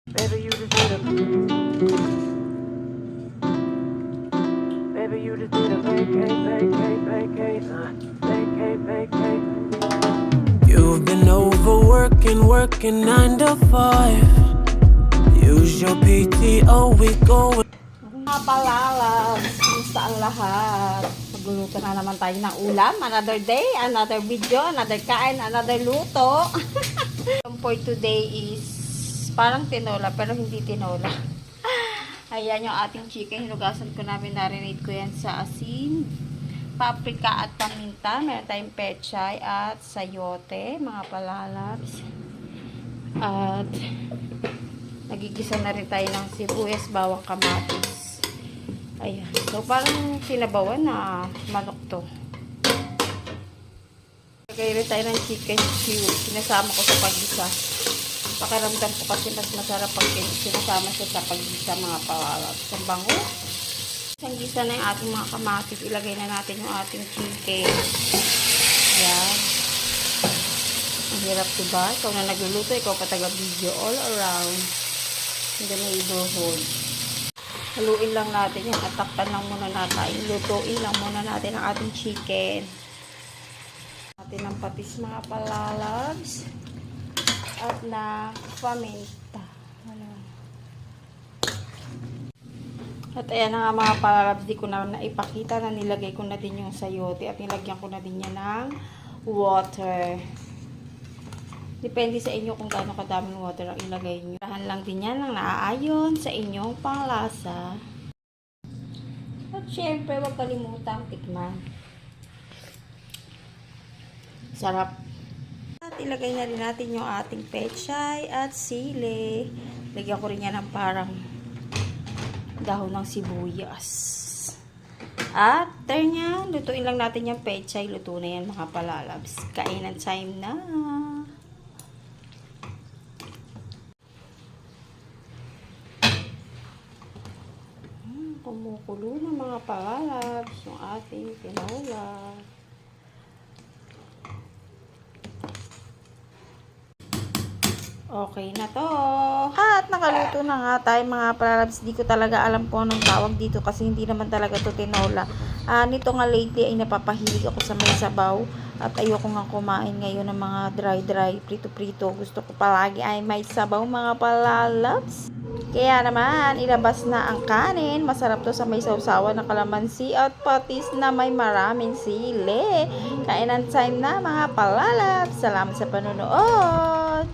Baby, you just did a Baby, you just did a vacate. You've been overworking, working 9 to 5. Use your PTO, we go. Mga palalas, kumusta ang lahat? Magluluto na naman tayo ng ulam. Another day, another video, another kain, another luto. For today is parang tinola pero hindi tinola. Ayan yung ating chicken. Hinugasan ko namin, narinate ko yan sa asin, paprika at paminta. Meron tayong pechay at sayote, mga palalabs. At nagigisa na rin tayo ng sibuyas, bawang, kamatis. Ayan. So, parang sinabawan na manok to. Lagay rin tayo ng chicken cube. Sinasama ko sa paggisa. Pakiramdam ko kasi mas masarap pag sinasama siya sa paggisa, mga palalabs. Ang bango. Isang gisa na yung ating mga kamatis. Ilagay na natin yung ating chicken. Ayan. Ang hirap diba? Ikaw na nagluluto, ikaw pa taga-video all around. In the neighborhood. Haluin lang natin yung atakpan lang muna natin. Lutuin lang muna natin ang ating chicken. Natin ang patis, mga palalabs. At na paminta. At ayan na nga, mga palalabs. Di ko na naipakita na nilagay ko na din yung sayote. At nilagyan ko na din yan ng water. Depende sa inyo kung gaano kadaming water ang ilagay nyo. Rahan lang din yan ang naaayon sa inyong panglasa. At syempre, huwag kalimutang tikman. Sarap. At ilagay na rin natin yung ating pechay at sili. Lagyan ko rin yan ng parang dahon ng sibuyas. At turn yan. Lutuin lang natin yung pechay. Luto na yan, mga palalabs. Kainan time na. Kumukulo ng mga palalabs yung ating tinola. Okay na to. At nakaluto na nga tayo, mga palalabs. Di ko talaga alam po anong tawag dito kasi hindi naman talaga to tinola. Nito nga lately ay napapahilig ako sa may sabaw. At ayoko nga kumain ngayon ng mga dry, prito-prito. Gusto ko palagi ay may sabaw, mga palalabs. Kaya naman, ilabas na ang kanin. Masarap to sa may sausawan na kalamansi at patis na may maraming sili. Kainan time na, mga palalabs. Salamat sa panonood.